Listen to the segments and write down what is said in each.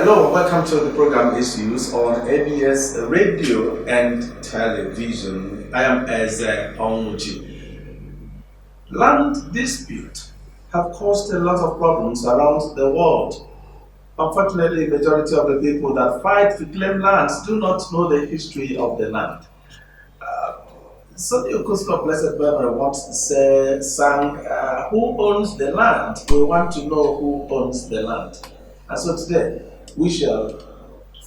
Hello, and welcome to the program Issues on ABS Radio and Television. I am Eze Onwuchi. Land dispute have caused a lot of problems around the world. Unfortunately, the majority of the people that fight to claim lands do not know the history of the land. Sonny Okosko of Blessed Memory once sang, "Who owns the land? We want to know who owns the land." And so today, we shall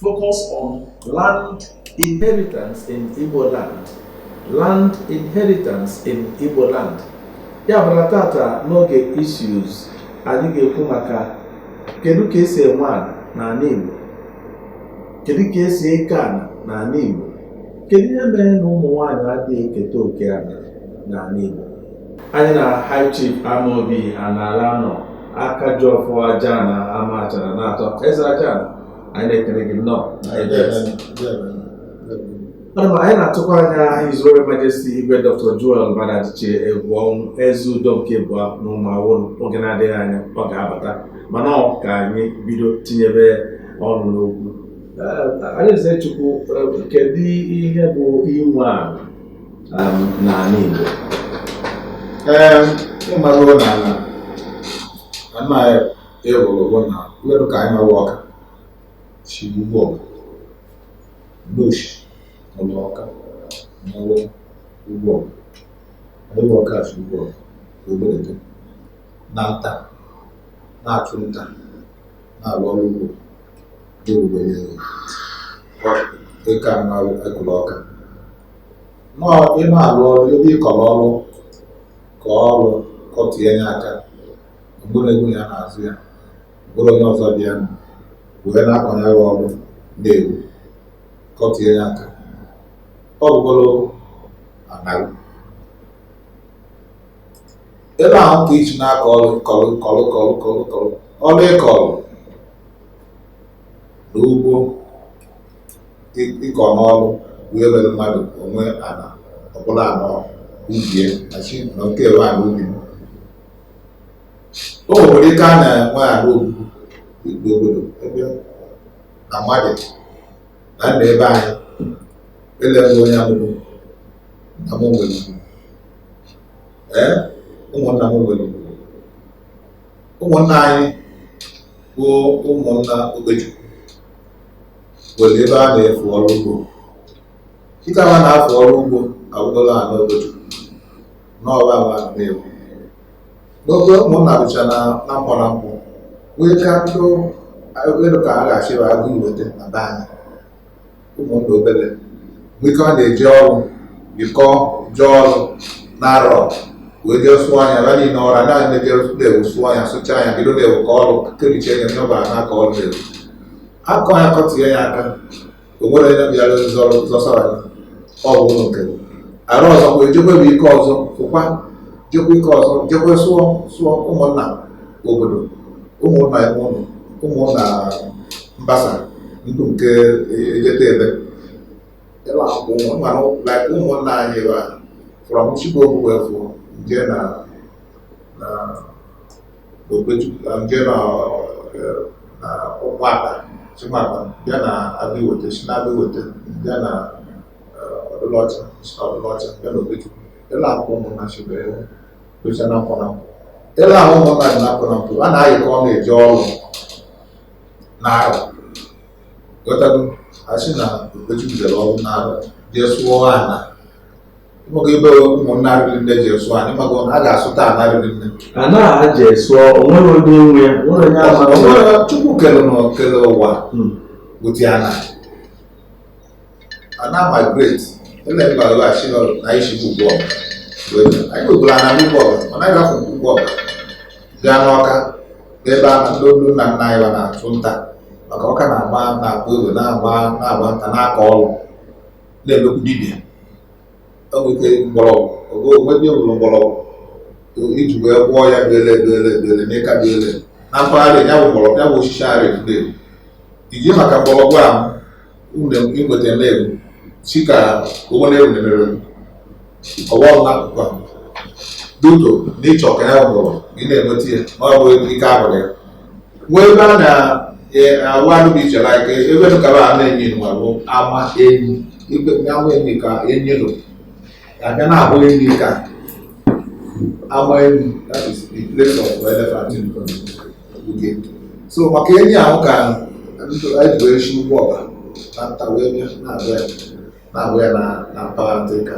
focus on land inheritance in Igbo land. Land inheritance in Igbo land. Ya bụrụ tata n'oge issues anyị ga-ekwu maka kedu ka esi enwe ala n'ala Igbo, kedu ka esi eke ala n'ala Igbo, kedu ihe mere na ụmụ nwaanyị adịghị eketa oke ala n'ala Igbo. Anyị na High Chief Amobi Anala nọ aka ji ọfọ aja na ama achara na-atọ eze aja anyị na-ekele gị nnọọ. Anyị na-atụkwa anya His Royal Majesty Igwe Dr. Joel Madadiche egwu ọnwụ eze udo nke bụ n'ụmụawụ oge na-adịghị anya ọ ga-abata, mana ọ ka anyị bido tinyebe ọnụ n'okwu. Alaeze Chukwu, kedu ihe bụ inwe ala n'ala Igbo? Ịmarụ n'ala anaghị ịrụrụ na werụ ka anyị mawa ọka si ugbo ọga n'oshi n'ụlọ ọka n'ọrụ ugbo ọga adịghị ọka si ugbo ọga obodo na nta na-achụ nta na-arụ ọrụ ugbo n'obodo ịka mmarụ ekụrụ ọka nọọ ị na-arụ ọrụ ebe ị kọrọ ọrụ ka ọrụ kọtie nye aka mgbụrụ ego ya na-azụ ya mgbụrụ onye ọzọ bịa wee na-akwanyere ọrụ na-ewu kọtie ya aka ọ bụgoro anaghị ebe ahụ ka iji na-akọ ọrụ ọrụ ịkọrọ n'ugbo ịkọ n'ọrụ wee were mmadụ onwe ana ọbụla anọ ubie na nke ewe ana ubi o nwere ike a na-enwe ala ogbugbu igbo obodo ebe na mmadụ na nna ebe anyị eleghị onye amụrụ na m nwere ugwu ụmụnna m nwere ugwu ụmụnna anyị bụ ụmụnna Okpechukwu nwere ebe a na-efu ọrụ ugbo ike ha na-afụ ọrụ ugbo agwụgola ala Okpechukwu n'ọba ama na-ewu n'oge ụmụnna bụcha na mkpọ na mkpọ wee ka ndụ elu ka a ga-achịba agụ iweta na be anyị ụmụnna obere nweke ọ na-eji ọrụ bikọ jee ọrụ na-arọ wee jee sụọ anya ba niile ọra naanị na-ewu sụọ anya sụcha anya bido na-ewu ka ọrụ kericha enye n'ọbara n'aka ọrụ na-ewu akọ ya kọtie ya aka o nwere onye bịara zọsara ya ọ bụ ụlọ nke arụ ọzọ wee jekwe bụ ike ọzọ fụkwa jekwe ike ọzọ jekwe sụọ ụmụnna obodo ụmụnna ụnụ ụmụnna mbasa ndụ nke ejete ebe ụmụnna anyị wa from Chigbo wee fụ nje na Okpechukwu nje na ụmụaka chimaka bịa na Abiwete si na Abiwete bịa na ọdụlọcha bịa na Okpechukwu ịla akwụkwọ ụmụnna chibe kwecha na nkwọ na nkwọ ịla ahụ ụmụnna dị na nkwọ na nkwọ a na-ayị ka ọ na-eji ọrụ n'arọ ghọtago asị na Okpechukwu jere ọrụ n'arọ jee sụọ ana ịmago ebe ụmụnna riri nne jee sụọ ana ịmago a ga-asụta ana riri nne ana a jee sụọ onwere onye nwe onwere Chukwu kele ụwa bụti ana migrate ele mgbaghachi na isi ugbo anyị nwegburu ana ugbo ọ naghị afọ ugbo gaa n'ọka ebe a ndị olu nna nna anyị na-achụ nta maka ọka na-agba na-akpọ ego na-agba nta na-akọ ọrụ na-emekwu dibịa o nweke mgbọrọgwụ onwedị ụlọ mgbọrọgwụ iji wee gwọọ ya bele n'ịka bele na mpaghara ya bụ mgbọrọgwụ ya bụ osisi arị fudelu iji maka mgbọrọgwụ ahụ inweta na-egwu si ka onwere egwu nemere ọwọm n'akụkụ ahụ duto n'ịchọ ka ya gwọrọ ị na-enweta ya ma ọ bụ ike abụrụ ya nwee ebe a awadu bi iche like ebe to kaba na enyi no abo ama enyi ibe na ama enyi ka enyi no ya na abo enyi ka ama enyi, that is the place of elephant in okay. So maka enyi ahụ ka anyị wee shi ugwu ọba na nta wee bịa na-abụ ya na mpaghara ndị ka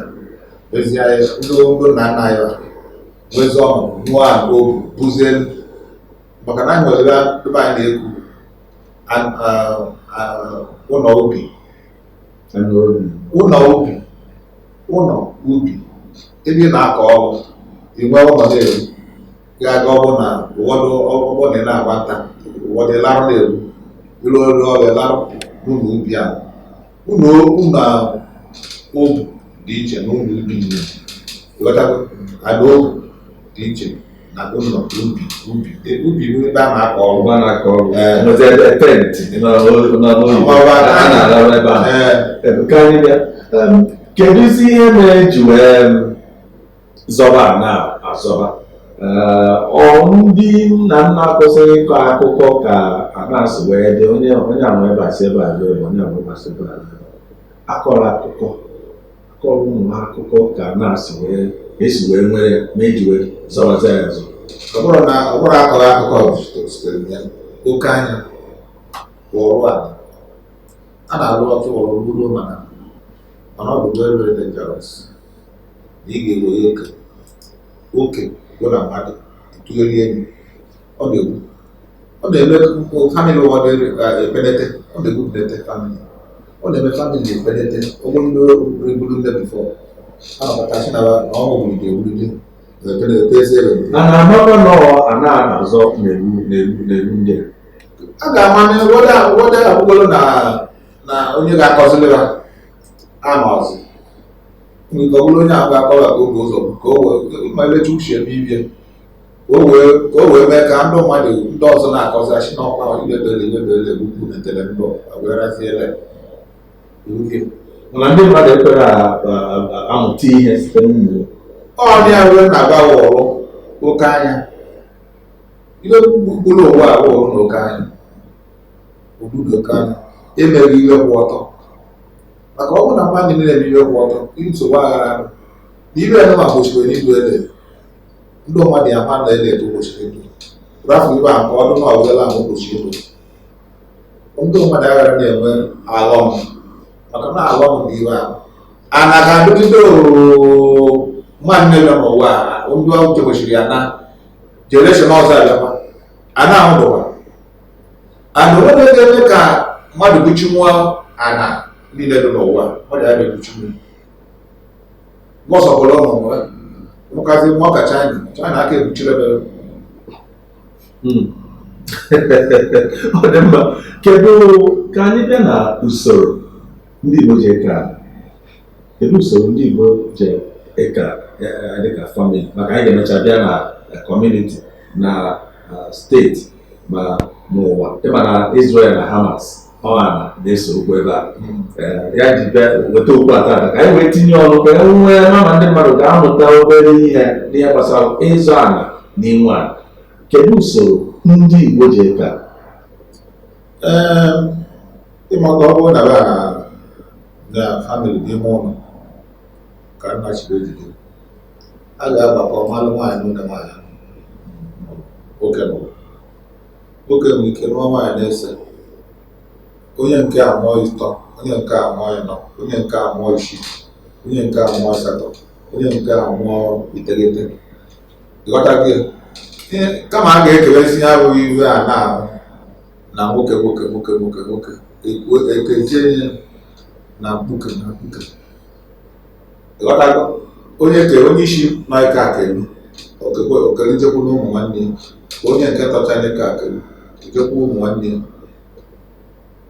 ezi anyị ndị nna nna anyị wezi ọnụ nụọ agụ buzie maka na anyị nwere ebe anyị na-ekwu ụlọ ubi ebe ị na-akọ ọrụ inwe ụlọ na-eru ga-aga ọbụ na ụfọdụ ọgbọ na na-agba nta ụfọdụ larụ na-eru iru ọrụ ọrụ larụ n'ụlọ ubi a ụlọ obu dị iche na ụlọ ubi niile ịghọtago ala obu dị iche na ụlọ ubi ebe a na-akọ ọrụ. Kedu isi ihe mere ji wee zọba na azọba ndị nna nna kwesịrị ịkọ akụkọ ka anasị wee dị onye ama ebe asị ebe a ebe onye ama ebe asị ebe a akọrọ akụkọ ụmụ akụkọ ka anasị wee esi wee nwere ma eji wee zọbaza ya azọ. Ọ bụrụ akọrọ akụkọ sitere ya oke anya ọrụ a na-alụ ọtụ ọrụ bụrụ mana ọ bụ very dangerous na ị ga-ewere oke bụ na mmadụ tụgheri enyi ọ na-eme famili ụfọdụ epenete ọ na-ebupụnete famili ọ na-eme famili epenete ogologo ebulu nne bifọ a na-akpatachi na ọnwụ wulide ewulide a na-amakwa nọ a na-azọ n'elu ndị a ga-ama n'ụfọdụ abụgolo na onye ga-akọzili ha anọzi nke ọ bụrụ onye ahụ ga-akọwa ka oge ụzọ ka o wee ma elecha uche ebe ibie ka o wee mee ka ndị mmadụ ndị ọzọ na-akọzachi n'ọkwa ilebele gbukwu netere mbọ weraziele mana ndị mmadụ ekwere amụta ihe site n'ụmụ ọdị ya wee na-agbawa ọrụ oke anya ihe gburu ụwa abụọ na oke anya obodo oke anya emeghị ihe kwụ ọtọ maka ọ bụ na mmadụ niile eme ihe kwụ ọtọ nsogbu aghara na ibe ya ma gbochiri n'ibu ele ndị mmadụ ya ma na ele eto gbochiri edo rafụ ibe a nke ọdụ na ọbụla ahụ gbochi edo ndị mmadụ aghara na-enwe alọm maka na alọm bụ ibe ahụ a na ga-adịgide mmadụ na-ebe n'ụwa ndị ọjọọ gbochiri ya na jenereshọn ọzọ abịakwa a na-ahụ dụkwa ana onwe na-eme ka mmadụ buchinwuo ana niile dị n'ụwa mmadụ ya na-ebuchinwu mọsọpụrụ ọnụnụ mụkazi mmụọ ka China aka ebuchiri ebe ọ dị mma. Kedu ka anyị bịa na usoro ndị Igbo ji eke kedu usoro ndị Igbo ji eke dịka famili maka anyị ga-emecha bịa na kọmuniti na steeti ma n'ụwa ịma na Israel na Hamas ọhana na-eso okwu ebe a ya ji bịa weta okwu atata ka anyị wee tinye ọnụ ka nwee nama ndị mmadụ ga-amụta obere ihe n'ihe gbasara ịzụ ala n'inwe ala. Kedu usoro ndị Igbo ji eke ịmaka ọ bụrụ na famili n'ime ụlọ ka nna chiri ejide a ga-agbakọ mmalụ nwaanyị n'ụlọ nwaanyị oke nwere ike nụọ nwaanyị na-ese onye nke a mụọ ịtọ, onye nke a mụọ ịnọ, onye nke a mụọ isii, onye nke a mụọ asatọ, onye nke a mụọ iteghete. Ịghọta gị kama a ga-ekewezi ya abụghị iwe a na-ahụ na nwoke ekezie na mkpuke ịghọtago onye isi nọ ike akelu okelichekwu na ụmụ nwanne ya onye nke tọcha ike akelu echekwa ụmụ nwanne ya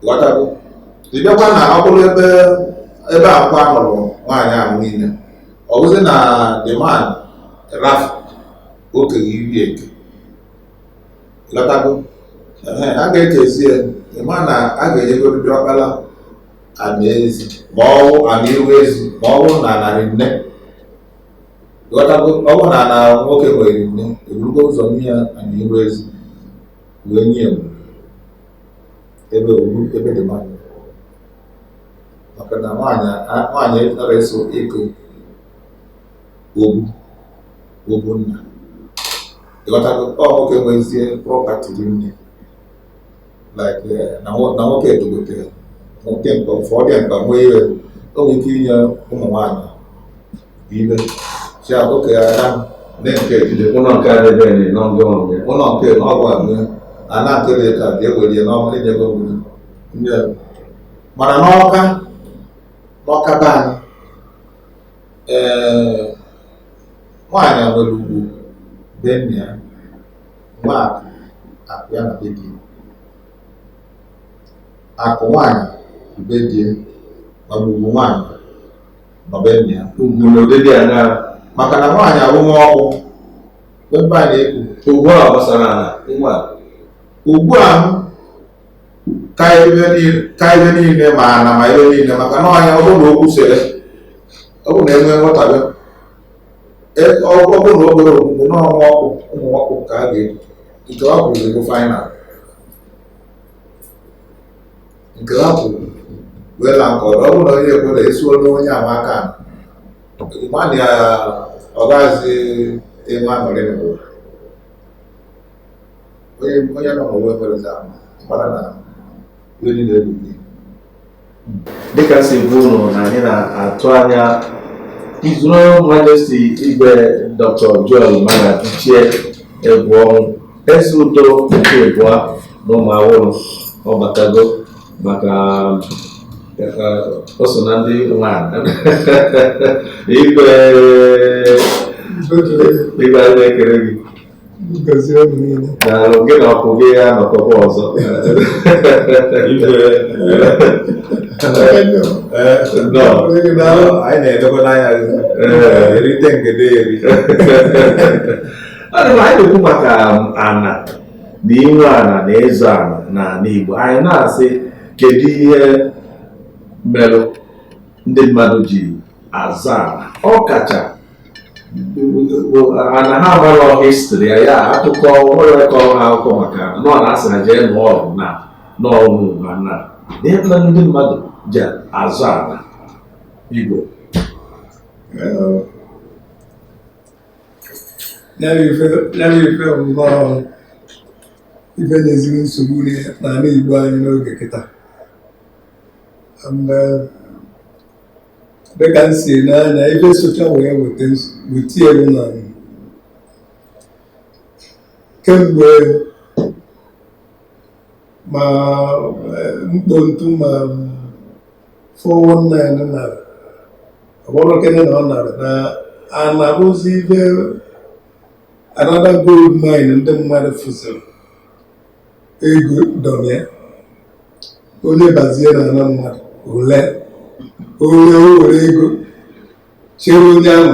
ịghọtago ịbịakwa na ọ bụrụ ebe akwa nọrọ nwaanyị ahụ niile ọ bụzi na demand rafu okenye iri eke ịghọtago a ga-ekezie ịma na a ga-enyegoriri ọkpara ana ezi ma ọ bụ ana iru ezi ma ọ bụ na narị nne ịghọtago ọ bụ na ana nwoke nwere nne eburugo ụzọ nye ya ana iru ezi wee nye enwe ebe dị mmadụ maka na nwaanyị nara eso ego ogbu nna ịghọtago ọ nwoke nwezie prọpati dị nne na nwoke edogotere nwoke mkpa ụfọdụ mkpa nwee iwe o nwere ike inye ụmụ nwaanyị ibe chia oke ya ndị nke ejide ụlọ nke adịbeghị n'ọgụ ụlọ nke n'ọgụ abụọ ana nke dị ka ga-ewere n'ọgụ inyego obodo ndị mana n'ọka be anyị nwaanyị nwere ugwu be nna ya nwaakụ akụ ya na be di akụ nwaanyị be di mana ugwu nwaanyị nọ be nna ya ugwu na ụdịdị anya maka na nwaanyị arụmọ ọkụ ebe a na-ekwu ugbu a gbasara ala nwa ugbu a ka ebe niile ma na ma ebe niile maka na ọnya ọ bụrụ na okwu sere ọ bụ na enwe nghọtabe ọ bụrụ na obere ogbugbu n'ọnwa ọkụ ụmụ ọkụ ka a ga-eji nke ọ bụ ego fainal nke ha kwuru wee na nke ọ bụrụ na onye ekwere esuo n'onye amaka mmadụ ya ọ gaghịzi enwe aṅụrị n'ụwa onye nọ n'ụwa ekwerezi ahụ mara na ihe niile ebughị dịka si bụ ụlọ na anyị na-atụ anya His Royal Majesty Igwe Dr. Joel Magaduchie Egwu ọnwụ eze udo nke Ebua na ụmụ awụrụ ọbatago maka o so na ndị nwanyị igwe a na-ekere gị na gị na ọkụ gị ya nọkọkwa ọzọ anyị na-edekọ n'anya erite ngede eri anyị na-ekwu maka ana na inwe ana na ịzụ ana n'ala Igbo anyị na-asị kedu ihe merụ ndị mmadụ ji azụ ana ọkacha ana ha amarọ histri ya akụkọ nwere kọrọ ha akụkọ maka nọ na asị na jee nụọ ọgụ na n'ọrụ ma na n'ebe ndị mmadụ ji azụ ana Igbo ya ife mbọ ife na-ezigbo nsogbu n'ala Igbo anyị n'oge kịta dịka m si n'anya ife socha wee weta elu na kemgbe ma mkpontu ma 419 na ọbụrụkene na ọ nara na ana-arụzi ife another gold mine ndị mmadụ fụsịrị ego dọmịa onye bazie na ana mmadụ ole o were ego chere onye ahụ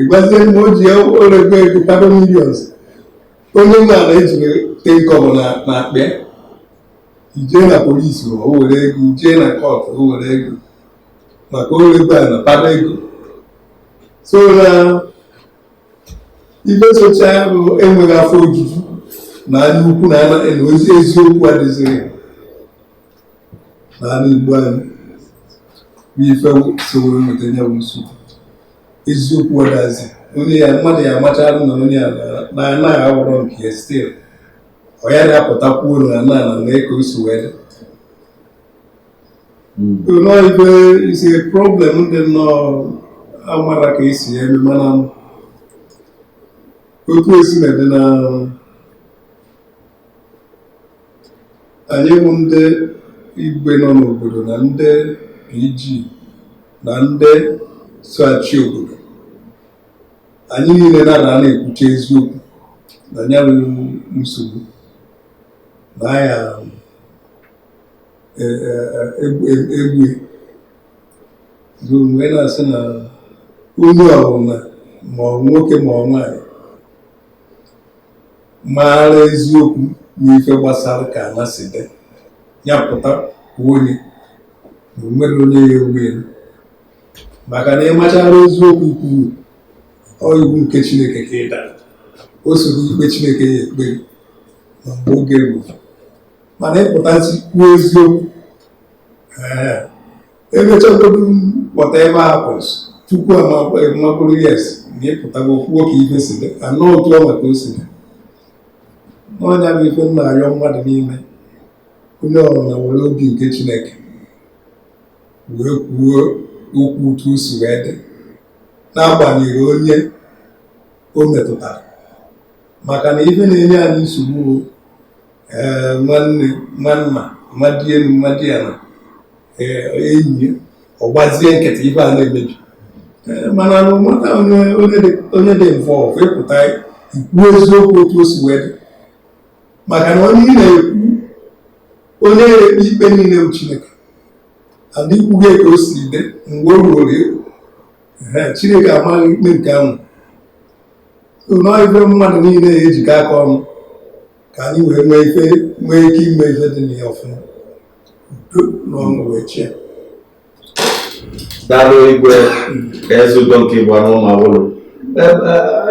ịgbazie mgbe o ji orego ego kado millions onye mmadụ ejiri tenkọbụ na akpịa ijee na polisi o were ego jee na kọtụ o were ego maka orego a na pada ego so na ife socha bụ enweghị afọ ojuju na anya ukwu na ozi eziokwu adịziri n'ala Igbo anyị bụ ife sowere nweta ya bụ nsogbu eziokwu ọdazi onye ya mmadụ ya amachara na onye ya na-anaghị awụrọ nke ya stil ọ ya na-apụtakwu olu na na-eke o si wee dị nọọ ife isi problem dị nnọọ amara ka esi ya eme mana otu esi na dị na anyị bụ ndị Igwe nọ n'obodo na ndị PG na ndị so achị obodo anyị niile na-ekwucha eziokwu na ya bụ nsogbu na ya egwe mgbe na-asị na onye ọbụla ma ọ nwoke ma ọ nwaanyị maara eziokwu n'ife gbasara ka ana si dị ya pụta onye na onwere onye ya ewere maka na ịmachara eziokwu kwuru ọ iwu nke Chineke ka ị dara o soro ikpe Chineke ya ekpe ma mgbe oge ruru mana ịpụtasị kwuo eziokwu emechagodu whatever happens tupu amabụrụ yes na ịpụtago kwuo ka ife si dị anọ otu ọ maka o si dị n'ọnya bụ ife nna arịọ mmadụ niile onye ọbụla were obi nke Chineke wee kwuo okwu otu o si wee dị n'agbanyeghị onye o metụtara maka na ife na-enye anyị nsogbu nwanne nwanna mmadụ elu mmadụ ya na enyi ọgbazie nkịtị ife a na-emebi mana nwata onye dị involve ịpụta ikwu eziokwu otu o si wee dị maka na onye ị na-ekwu onye na-ekpe ikpe niile bụ Chineke adị ikwughị ka o si dị mgbe o ruoro Chineke amaghị ikpe nke ahụ ife mmadụ niile ejikọ aka ọnụ ka anyị wee nwee ike ime ife dị na ya ọfụma udo na ọṅụ wee chie. Daalụ Igwe eze udo nke Igbo n'ụmụ agbụrụ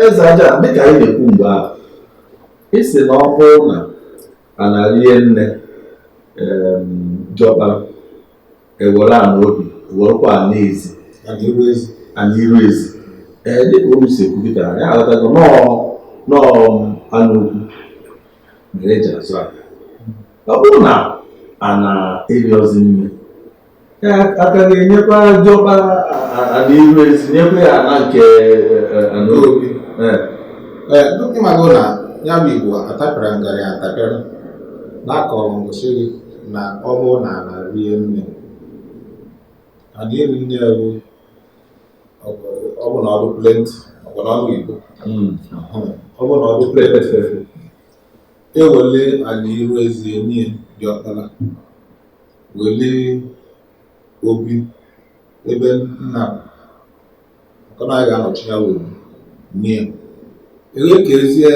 eze aja dịka anyị na-ekwu mgbe ahụ isi na ọ bụrụ na a na-rie nne diọkpara ewere ana obi werekwa ana ezi ana iru ezi dịka olu si ekwupụtara ya aghọtago nọọ anụ okwu mere eji azụ aka ọ bụrụ na a na-eri ozi nne aka ga-enyekwa diọkpara ana iru ezi nyekwa ya ana nke ana obi ndị magụ na ya bụ Igbo atapịara ngarị atapịara na-akọrọ ngosi gị na ọ bụrụ na ana rie nne ana eri nne ewu ọ bụ na ọdụ plenti ọ bụ na ọnụ Igbo ọ bụ na ọdụ plenti ewele ala iru ezi enye diọkpara wele obi ebe nna maka na anyị ga-anọchi ya wee nye enwe ka ezie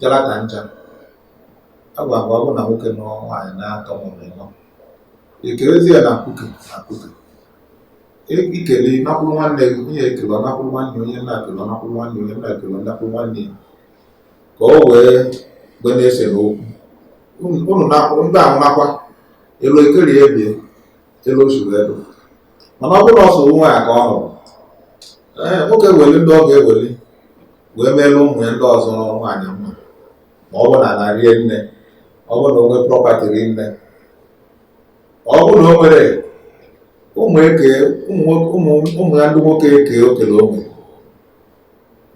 jara ka ncha agwa ọ bụ na nwoke nọ nwaanyị na-atọ mụrụ ịnọ ekerezie na akụke ikele nakwụrụ nwanne gị onye ekele ọ nakwụrụ nwanne onye nna ekele ọ nakwụrụ nwanne onye nna ekele ọ nakwụrụ nwanne ya ka o wee gbe na-ese n'okwu ụnụ ndị ahụ nakwa elu ekeri ebie elu osuru elu mana ọ bụrụ ọsọ nwaanyị ka ọ hụrụ nwoke weli ndị ọ ga-eweli wee meere ụmụ ya ndị ọzọ nwaanyị mma ma ọ bụ na na-rie nne ọ bụ na o nwee prọpati ri nne ọ bụ na o nwere ụmụ ya ndị nwoke eke okele ogbe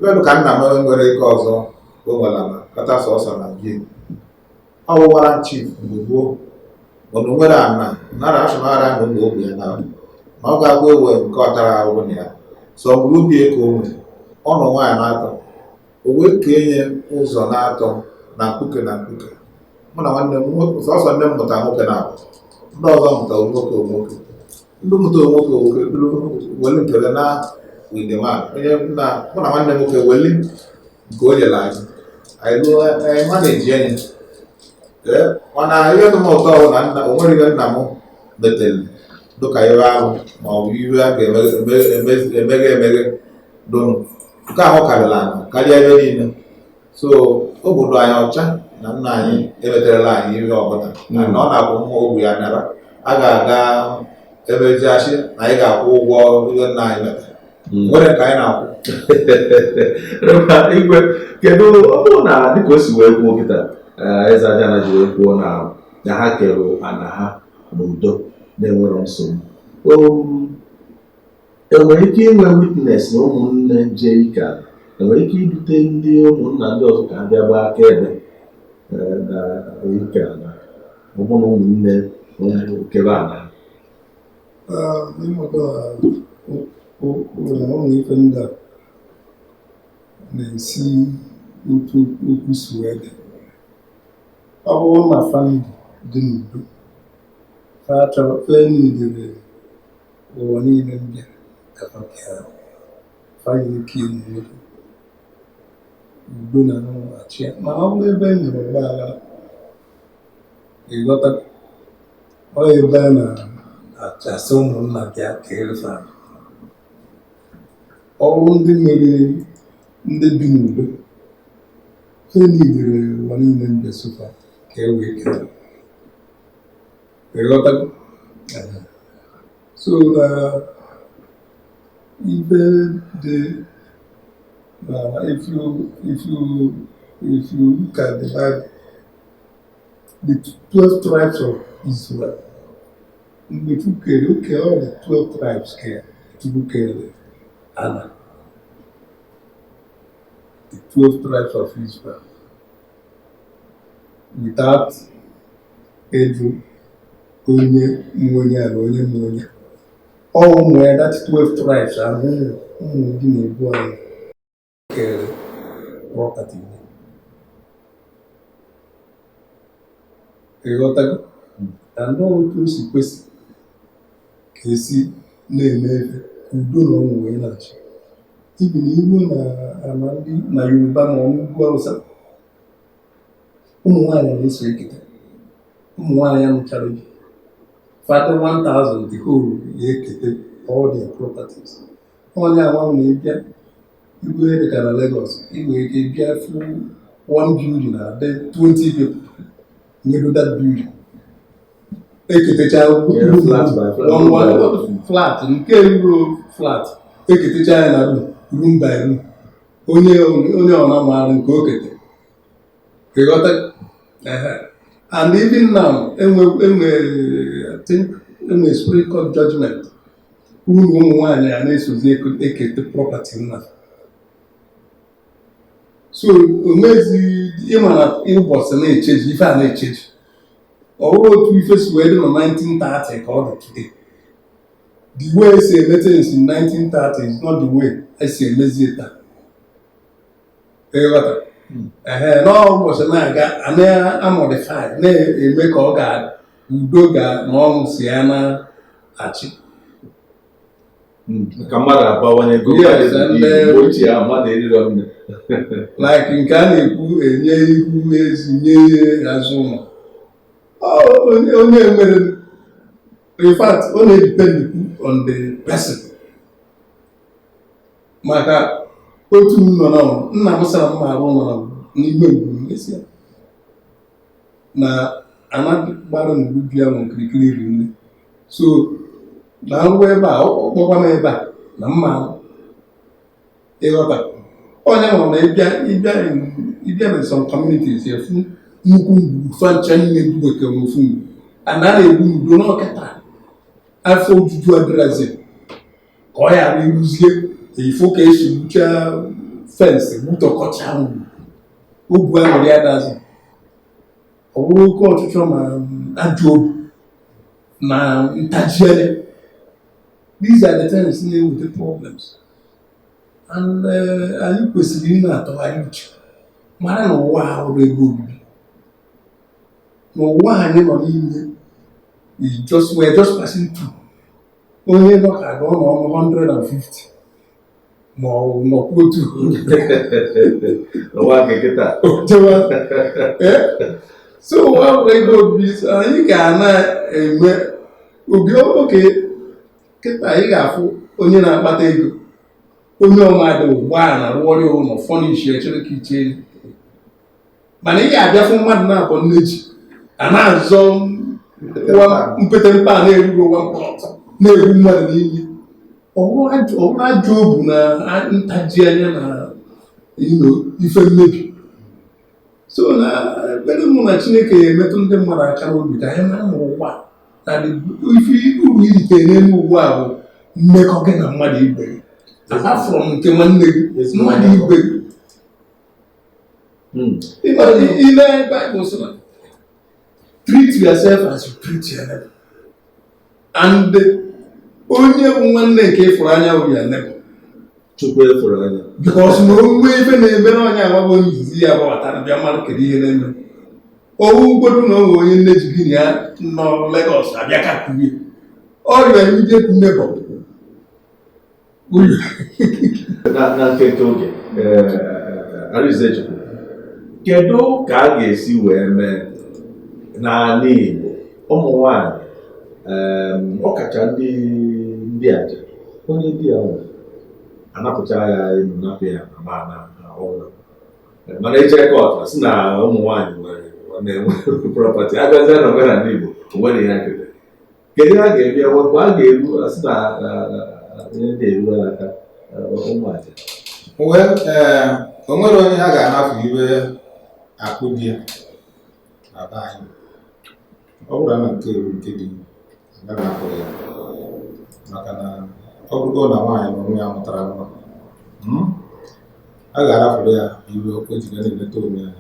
wedụ ka nna m nwere ike ọzọ o nwere na kata sọsọ na gị ọ wụwara chief mgbe gboo mana o nwere ana nara asụnara na ụmụ ogbe ya na ọ ga-agwa ewe nke ọtara ahụhụ na ya sọ mgbe ubi eke o nwere ọnụ nwaanyị na-atọ o wee kee nye ụzọ na-atọ na mkpuke na mkpuke mụ na nwanne m sọsọ nne m mụta nwoke na abụ ndị ọzọ mụtara nwoke nwoke ndị mụtara nwoke nwoke weli nkele na wideman onye mụ na nwanne nwoke weli nke o nyere anyị ma na-eji enyi mana ihe dị m ụtọ bụ na o nwere ihe nna m metere dịka ihe ahụ ma ọ bụ ihe a ga-emeghe emeghe dụnụ nke ahụ karịrị anyị karịa ebe niile so obodo anyị ọcha na nna anyị emeterela anyị ihe ọbụla na ọ na-akwụ mma ogwe ya nara a ga-aga ebe jiachi na anyị ga-akwụ ụgwọ ihe nna anyị metere nwere ka anyị na-akwụ Igwe kedu ọ bụrụ na dịka o si wee kwuo kịta eze Ajana ji wee kwuo na ha kere ana ha n'udo na-enwero nsogbu enwere ike inwe witness na ụmụnne jee ike ala enwere ike idute ndị ụmụnna ndị ọzọ ka ha bịa gbaa akaebe na ike ala ọ bụ na ụmụnne kebe ala ụmụ ife ndị a na-esi otu okwu si wee dị ọ bụrụ na famili dị n'udo fa chọrọ fe niile ụwa niile mbịa fanye ike iwu udo na achị ya ma ọ bụrụ ebe e nwere ụgbọala ịghọta ọ ebe a na-achasị ụmụnna gị ka erefa ọrụ ndị nwere ndị bi n'udo fe niile ụwa niile mbịa sofa ka e wee kere ịghọtago. So na ibe dị na if you look at the Bible, the 12 tribes of Israel, mgbe Chukwu kere oke all the 12 tribes kere Chukwu kere ana the 12 tribes of Israel without eju onye nwe onye a na onye nwe onye ọ ụmụ ya that 12 tribes ahụ ụmụ ndị na-ebu anyị kere property ịghọtago na ndị otu o si kwesị ka esi na-eme ebe udo na ọnwụ wee na-achị ibi na iru na ana ndị na Yoruba ma ọnụugwu Hausa ụmụ nwaanyị na-eso ekete ụmụ nwaanyị amụchara gị fata 1000 the whole ya ekete all their properties. Onye anwa na-ebịa igwe dị ka na Lagos inwe ike bịa fu one building na de 20 people nwedo that building eketecha flat nke ruru flat eketecha ya na room by room onye ọna maara nke o kete ịghọta. And even now enwe spirit court judgment unu ụmụ nwaanyị a na-esozi ekete property nna. So onwezi ịma na ụbọchị na-echeji ife a na-echeji ọ bụrụ otu ife si wee dị na 1930 ka ọ dị today. The way esi eme things in 1930 is not the way esi emezie taa. Ịghọta. N'ụbọchị na-aga na-amodify na-eme ka ọ ga udo ga na ọṅụ si ya na-achị ka mmadụ abawanye ochie mmadụ eriro nne like nke a na-ekwu enye ihu ezi nye azụ ụlọ onye nwere in fact ọ na-edepend on the person. Maka otu nọ na nna m sara mma arụ ụlọ n'ime ngwuru esi na ana gbara n'ugwu bịa m okirikiri iri nne. So na ngwa ebe a ọkpọkwa m ebe a na mma ịghọta onye nwere na ịbịa na some communities efu nnukwu ngwuru fancha nne duweke ofu ngwuru ana a na-egbu n'udo n'ọkịta afọ ojuju adịrazi ka ọ ghara ịrụzie ifo ka esi gbucha fensị gbutọkọcha ogwu ahụrụ ya dazi ọ bụrụ oke ọchịchọ ma ajọ obi na ntajiele. These are the things na-eweta problems and anyị kwesịrị ị na-atọgharị uche mara na ụwa ahụrụ ebe obibi na ụwa anyị nọ n'ime we're just passing through. Onye nọ ka ga ọ nọ 150 ma ọ nọkwa otu so ụwa ahụrụ ebe obibi anyị ga na-enwe obi oke kịta anyị ga-afụ onye na-akpata ego onye ọmadụ ụgbọala rụọrọ ụlọ fọnish echere ka iche mana ị ga-abịafụ mmadụ na-akpọ nneji a na-azọ mpete mpe a na-eruro nwa mkpọrọ na-egbu mmadụ n'ime ọ bụrụ ajọ obu na ntaji anya na ife mmebi. So na ekpere mụ na Chineke emetụ ndị mmadụ aka n'obi ka anyị mara ụwa na ife uru irite n'elu ụwa bụ mmekọ gị na mmadụ ibe gị apart from nke nwanne gị mmadụ ibe gị. Ile Bible sị na treat yourself as you treat your neighbor. And onye bụ nwanne nke ịfụrụ anya bụ ya neighbor. Chukwu efuru anya Because na onwe ife na-eme na onye agbagbo nzizi ya gbabatara bịa mmadụ kedu ihe na-eme owu ugbodu na onwe onye nne ji gị na ya nọ Lagos abịa kakurie ọrịa ijebu neighbor na nkeke oge Arizechukwu kedu ka a ga-esi wee mee n'ala Igbo ụmụ nwanyị ọkacha ndị aja onye di ya nwere anapụcha ya elu napụ ya na ọnwa mana ejere kọt si na ụmụ nwanyị nwere na-enwe prọpati abịazie na omenala Igbo onwere ya nketa kedu ha ga-eme mgbe a ga-eru asị na onye na-eru aka ụmụaja o nwere onye ha ga-anapụ iwe akụ di ya na be anyị ọ bụrụ na nke dị agaghị apụrụ ya maka na ọ bụrụgo na nwaanyị na onwe ya mụtara nwa a ga-arapụrụ ya iwe o ji na-eleta onwe ya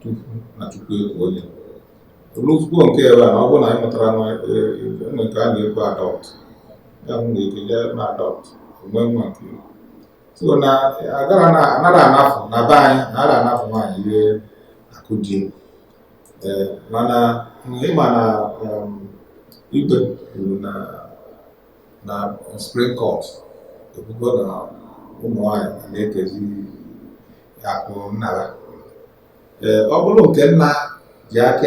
tupu na tupu ekwu onye oluzugbo nke ebe a na ọ bụrụ na anyị mụtara nwa nke a na-ekwu adọpt ya hụ na ekenye na adọpt onwe nwa nke so na anaghị anafụ na be anyị anaghị anafụ nwaanyị ihe akụ di mana ịma na igwe kwuru na Supreme Court ebugo na ụmụ nwaanyị na-ekezi akụ nnara ọ bụrụ nke nna ji akị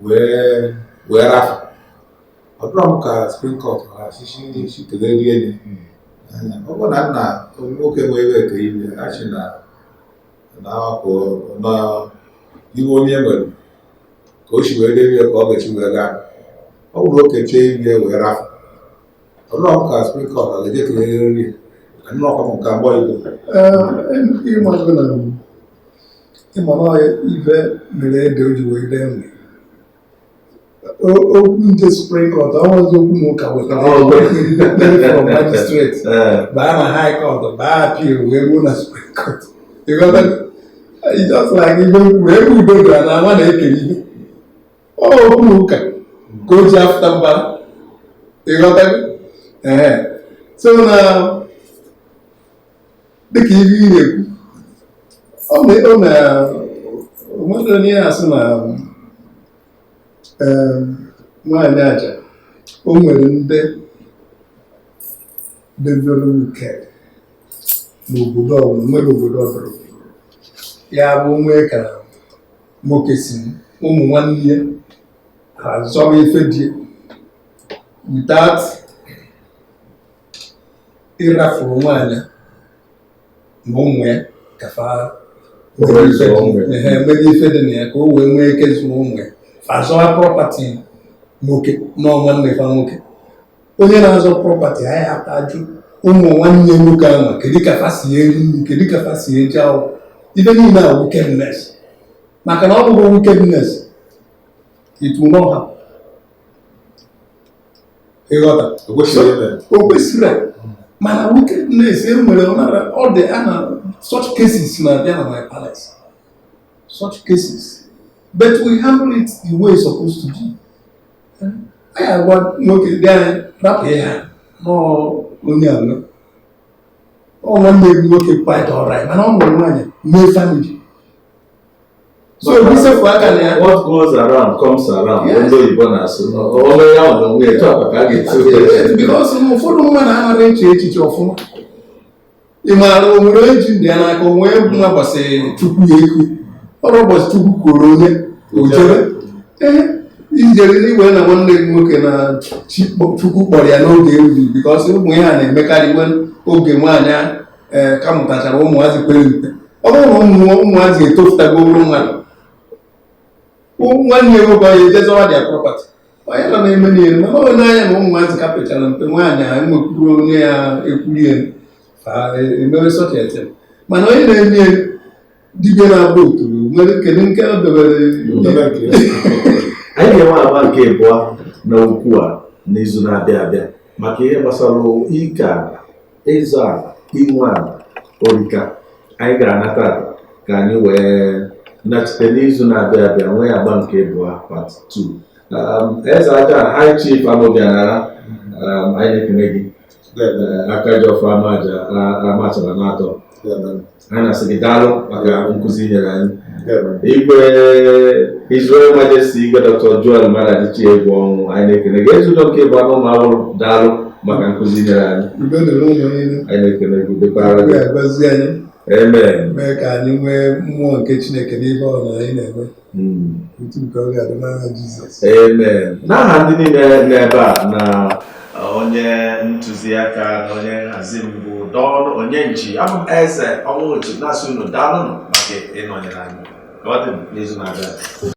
wee rafụ ọ dụrọ m ka Supreme Court ha chiteleri enyi ọ bụrụ na nna nwoke nwee iwe eke ibe achị na iwe onye nwere ka o si wee debe ka ọ ga-echi wee gaa ọ bụrụ oke chee ibe wee rafụ ọ dụrọ m ka Supreme Court ha ga-eje kelere nri nnọọ ọkụ nke agbọ Igbo ịmara ibe mere ede o ji wee dee nri okwu ndị Supreme Court ọnwazi okwu na ụka wetara from magistrate baa na High Court baa appeal wee ruo na Supreme Court just like ibe kwuru ebe udo gara na ama na-ekele ihe okwu na ụka ka o ji afụta mbara ịghọtago so na dịka ihe ị na-ekwu onwere onye na-asị na nwaanyị aja o nwere ndị debere uke n'obodo ọbụla nwere obodo ọbụla ya bụ nwee ka nwoke si ụmụ nwanne ya ha zọrọ ife dị without ịrafuru nwaanyị na ụmụ ya kafa mere ife dị na ya ka o wee nwee ike zụọ ụmụ ya azọwa prọpati nwoke n'ọnwa nnefa nwoke onye na-azọ prọpati anyị ajụ ụmụ nwanne nwoke ahụ kedu ka fa si eri nri kedu ka fa si eji akwụkwọ ife niile a wickedness maka na ọ bụrụ wickedness it will not happen ịghọta o kwesịrị mana wickedness e nwere ọ dị ana such cases na-abịa na my palace such cases but we handle it the way it's supposed to be. I have one nwoke dị anyị rapụ ya n'onye anọ ọ nwanne m nwoke quite alright mana ọ nwere nwaanyị mee family so bisepụ aka na ya what goes around comes around ndị oyibo na-asụ onye ya ọ na-onwe etu a ka a ga-eti because ụfọdụ mmadụ anaghị eche echiche ọfụma ị maara o nwere eji ndị ya n'aka o nwee nwa gbasịrị Chukwu ya ekwe ọrụ ụbọchị Chukwu kwuru onye ojere ijere n'iwe na nwanne gị nwoke na Chukwu kpọrọ ya n'oge erughị because ụmụ ya na-emekarị oge nwaanyị ka mụtachara ụmụazị kwere mpe ọ bụrụ na ụmụazị etofutago olu mmadụ nwanne ya nwoke onye ejezọwa dia prọpati onye nọ na-eme n'ihe mana ọ n'anya na ụmụazị ka pechara mpe nwaanyị a enwekwuru onye ya ekwurie emewe sọcheti mana onye na-enye dibịa na-agba oturu nwere kedu nke o dobere anyị ga-enwe agba nke abụọ na ukwu a n'izu na-abịa abịa maka ihe gbasara ike ala ịzọ ala inwe ala orika anyị ga-anata ka anyị wee nachite n'izu na-abịa abịa nwee agba nke abụọ part 2 eze aja high chief Amobianara anyị na-ekene gị aka ji ọfọ amaja amachara n'atọ anyị na-asị gị daalụ maka nkụzi nyere anyị igwe Israel Majesty igwe Dr. Joel Madadichi egwu ọnwụ anyị na-ekene gị ezudo nke bụ anụ ma awụrụ daalụ maka nkụzi nyere anyị anyị na-ekene gị dekwara gị amen mee ka anyị nwee mmụọ nke Chineke n'ihe ọ na anyị na-eme otu nke ọ ga-adị n'aha Jizọs amen n'aha ndị niile n'ebe a na onye ntụziaka na onye nhazi mbụ Don Onyenji abụ m eze ọnwụ otu na-asị unu daalụ maka ịnọnyere anyị Ka ọ dị n'izu na-abịa.